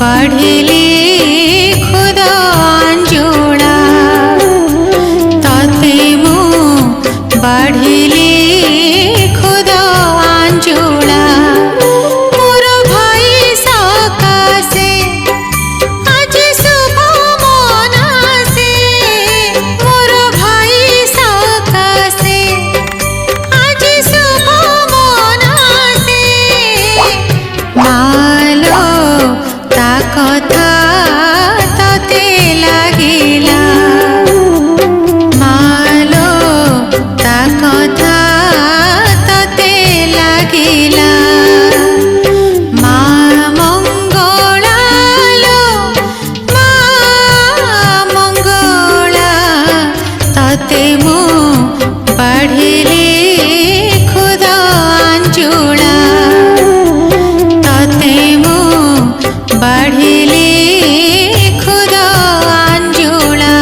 बाढ़िले खुदा अंजुला ताते मु बाढ़िले खुदा अंजुला मोर भाई सकाशे आज शुभ मनासे मोर भाई सकाशे आज शुभ मनासे मालो ता कथा तते लागिला मालो ता कथा तते लागिला मा मंगला लो मा मंगला तते मु बाढ़िले खुदा अंजुला ताते मु बाढ़िले खुदा अंजुला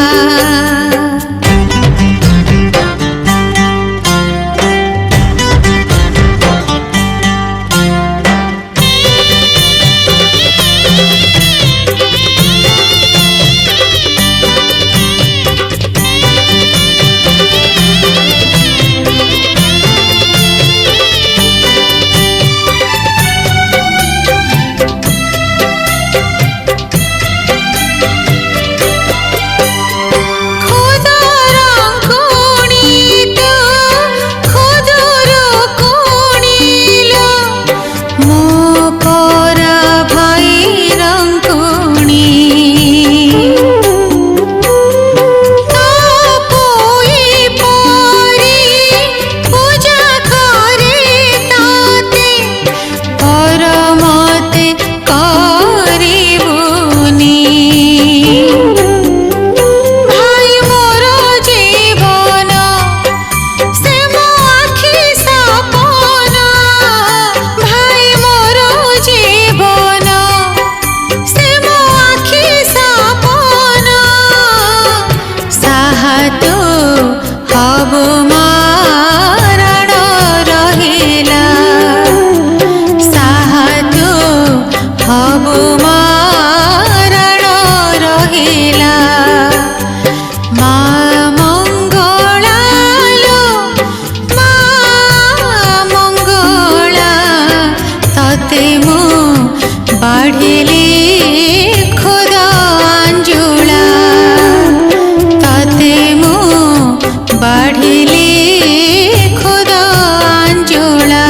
बाढ़िले खुदा अंजुला ताते मु बाढ़िले खुदा अंजुला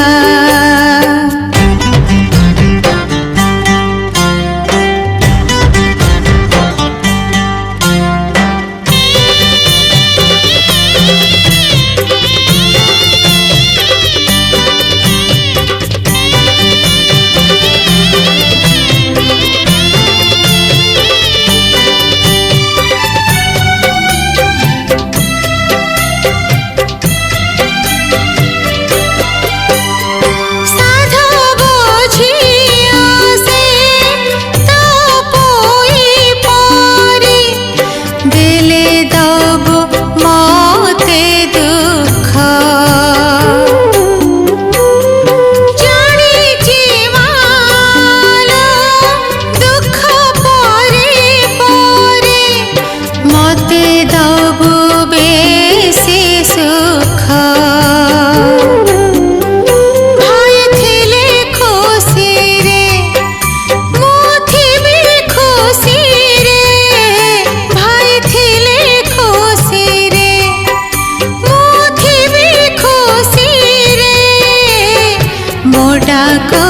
डाको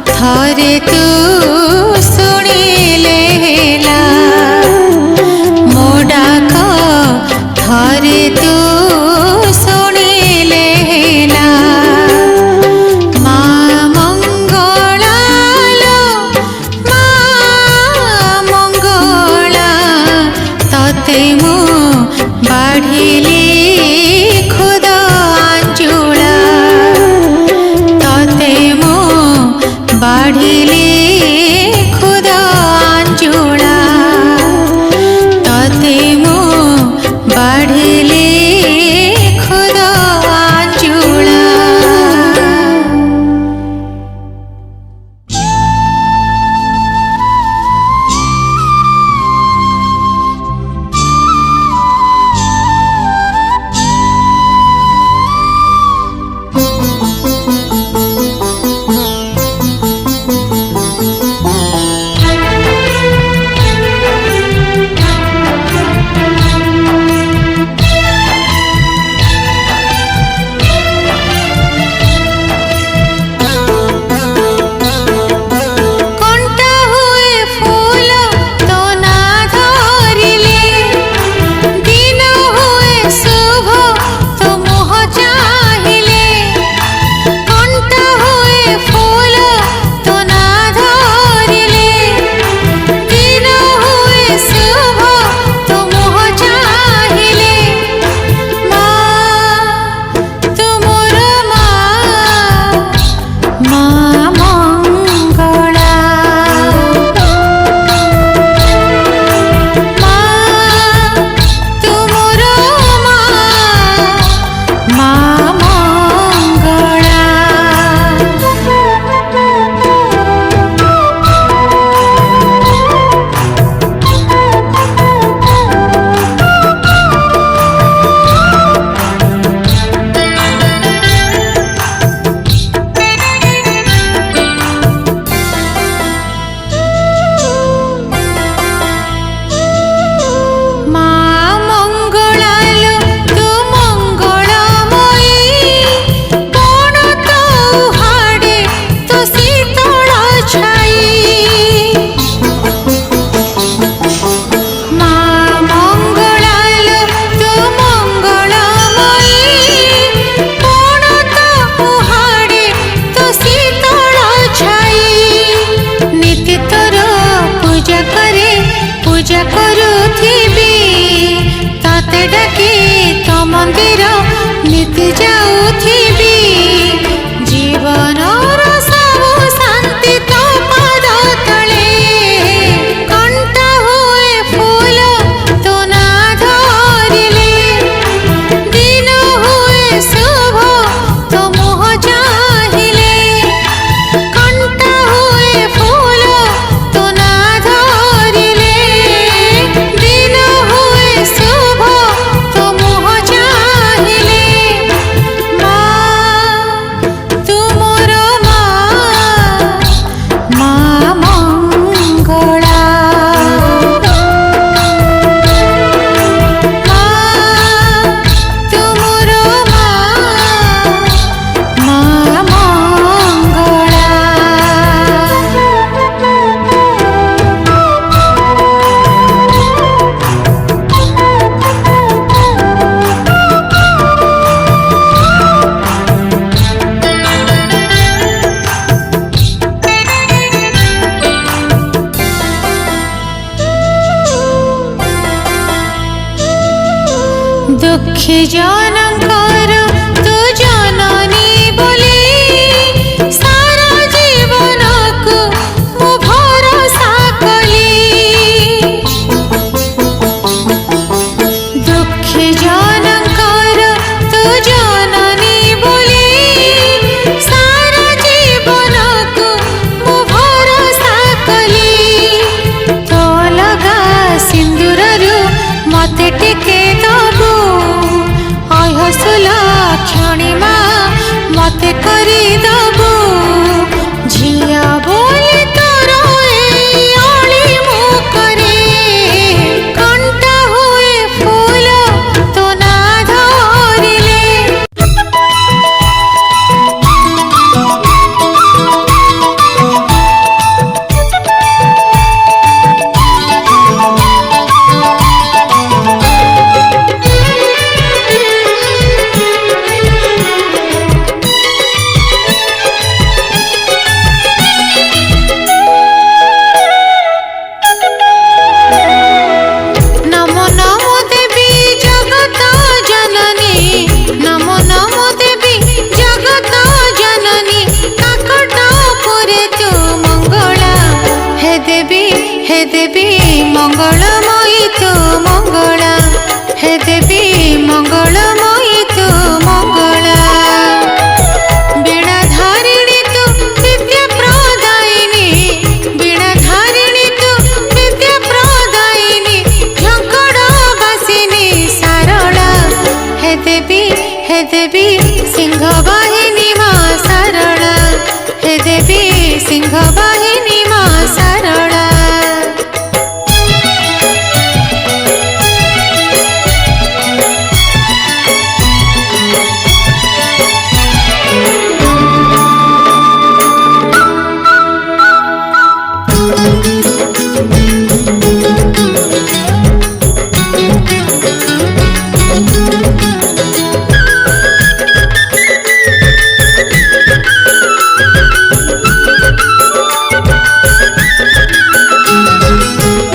थरे तू सुनिले हेला मो डाको थरे तू सुनिले हेला मा मंगला लो मा मंगला तते मु बाढ़िले खुदा अंजुला ताते मु बाढ़िले खुदा अंजुला ताते मु बाढ़िले खुदा अंजुला। दुखी जनकर तू जननी बोली सारा जीवन को मु भरोसा कली। दुखी जनकर तू जननी बोली सारा जीवन को मु भरोसा कली। तो लगा सिंदूररू मते टिके दबू अहसुला क्षणिमा मते करी दबू झिया बोली तोर ए अली मुखरे कंटा हुए फूल तो ना धरिले। नमो नमो देवी जगत जननी नमो नमो देवी जगत जननी काकट पुरे तू मंगला। हे देवी मंगलमयी तू मंगला। हे देवी मंगलमयी तू मंगला। वीणाधारिणी तू विद्या प्रदायिनी वीणा धारिणी तू विद्या प्रदायिनी झंकड़ बासिनी सारला। हे देवी सिंह वाहिनी माँ सारला। हे देवी सिंह वाहिनी माँ सारला।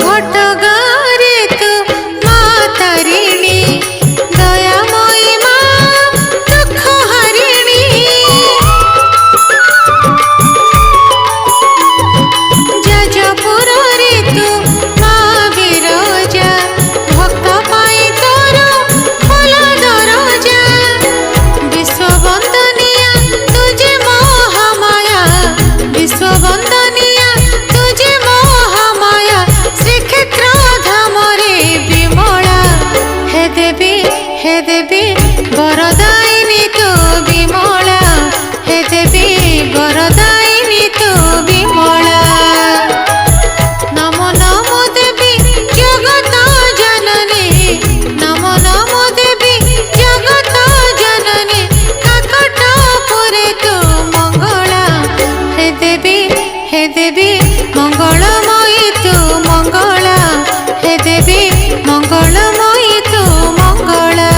घटगारे तू माँ तारिणी दयामयी माँ दुख हरिणी। जजपुर रे तू माँ विरजा भक्त पाई तोर फल दरजा। विश्ववंदनिया तुझे महामाया विश्ववंदनिया तुझे महामाया श्रीक्षेत्र धाम रे विमला। हे देवी वरदायिनी तू विमला। हे देवी वरदायिनी तू विमला। नमो नमो देवी जगत जननी नमो नमो देवी जगत जननी काकट पुरे तू मंगला। हे देवी मंगलमयी तू मंगला। हे देवी मंगलमयी तू मंगला।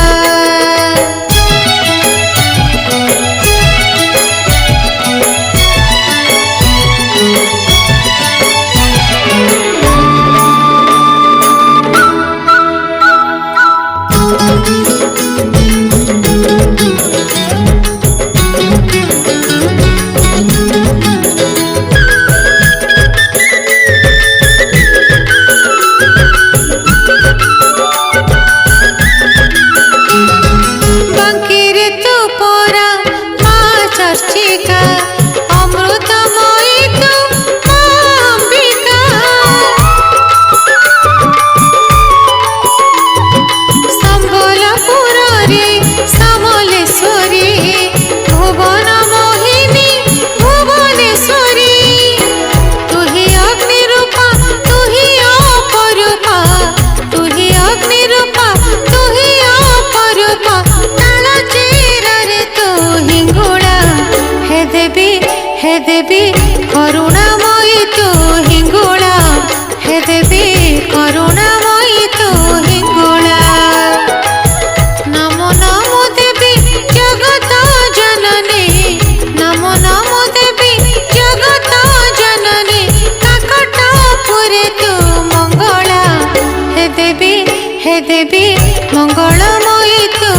बंकिरे तू पोरा माँ चर्चिका अमृतमयी तू माँ अंबिका। संबलपुर रे समलेश्वरी भुवन मोहिनी भुवनेश्वरी। तू ही अग्नि रूपा तू ही अपरूपा तू ही अग्नि रूपा तू ही अपरूपा ताल चेरा रे तू हिंगुड़ा। हे देवी करुणामयी तू हिंगुड़ा। हे देवी करुणामयी तू हिंगुड़ा। नमो नमो देवी जगत जननी नमो नमो देवी जगत जननी काकट पुरे तू मंगला। हे देवी मंगलमयी तू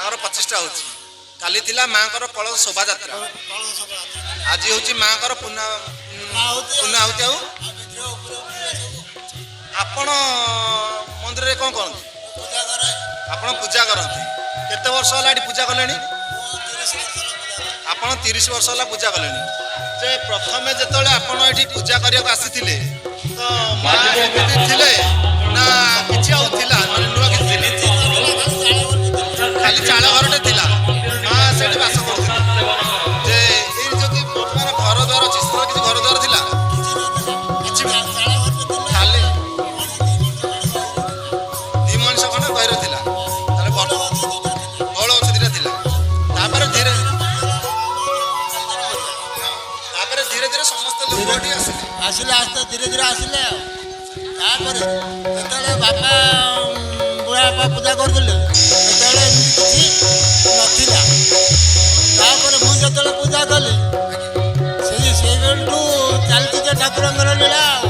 ମାଙ୍କର 25ଟା ହେଉଛି। କାଲି ଥିଲା ମାଙ୍କର କଳସ ଶୋଭାଯାତ୍ରା, ଆଜି ହେଉଛି ମାଙ୍କର ପୂର୍ଣ୍ଣାହୁତି। ଆଉ ଆପଣ ମନ୍ଦିରରେ କ'ଣ କରନ୍ତି? ଆପଣ ପୂଜା କରନ୍ତି। କେତେ ବର୍ଷ ହେଲା ଏଠି ପୂଜା କଲେଣି? ଆପଣ 30 ବର୍ଷ ହେଲା ପୂଜା କଲେଣି। ଯେ ପ୍ରଥମେ ଯେତେବେଳେ ଆପଣ ଏଠି ପୂଜା କରିବାକୁ ଆସିଥିଲେ ତ ମା ଏମିତି ଥିଲେ ନା କିଛି ଆଉ ଥିଲା, ମାନେ ନୂଆ କିଛି ଥିଲେ? ଖାଲି ଚାଳ ଘରଟେ ଥିଲା, ମା ସେଠି ବାସ କରୁଥିଲେ। ଯେ ଏଇ ଯଦି ବର୍ତ୍ତମାନ ଘର ଦ୍ୱାର ଅଛି, ସେତେବେଳେ କିଛି ଘର ଦ୍ୱାର ଥିଲା? କିଛି ବି ଖାଲି 2 ମଣିଷ ଖଣ୍ଡେ ଗହିର ଥିଲା। ତାହେଲେ ବଳ ଗଛ ଦିଟା ଥିଲା। ତାପରେ ଧୀରେ ଧୀରେ ସମସ୍ତେ ଲୋକ ଏଠି ଆସିଲେ ଆସ୍ତେ ଧୀରେ ଧୀରେ ଆସିଲେ ଆଉ। ତାପରେ ଯେତେବେଳେ ବାପା ବୁଢ଼ା ବାପା ପୂଜା କରୁଥିଲେ ସେତେବେଳେ ଏମିତି କିଛି ନଥିଲା। ତାପରେ ମୁଁ ଯେତେବେଳେ ପୂଜା କଲି ସେଇବେଳଠୁ ଚାଲିଛି ଯେ ଠାକୁରଙ୍କର ଲୀଳା ଆଉ।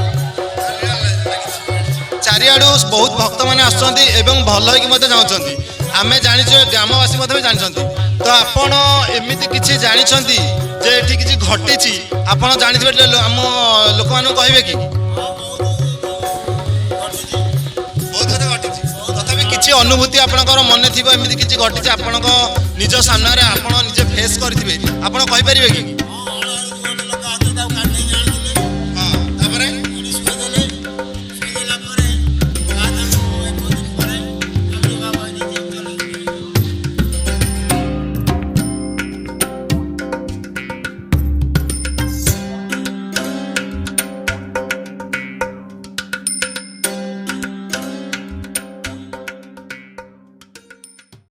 ଚାରିଆଡ଼ୁ ବହୁତ ଭକ୍ତମାନେ ଆସୁଛନ୍ତି ଏବଂ ଭଲ ହେଇକି ମଧ୍ୟ ଯାଉଛନ୍ତି। ଆମେ ଜାଣିଛୁ, ଗ୍ରାମବାସୀ ମଧ୍ୟ ବି ଜାଣିଛନ୍ତି। ତ ଆପଣ ଏମିତି କିଛି ଜାଣିଛନ୍ତି ଯେ ଏଠି କିଛି ଘଟିଛି, ଆପଣ ଜାଣିଥିବେ, ଆମ ଲୋକମାନଙ୍କୁ କହିବେ କି? ବହୁତ କଥା ଘଟିଛି। ତଥାପି କିଛି ଅନୁଭୂତି ଆପଣଙ୍କର ମନେ ଥିବ, ଏମିତି କିଛି ଘଟିଛି ଆପଣଙ୍କ ନିଜ ସାମ୍ନାରେ, ଆପଣ ନିଜେ ଫେସ୍ କରିଥିବେ, ଆପଣ କହିପାରିବେ କି?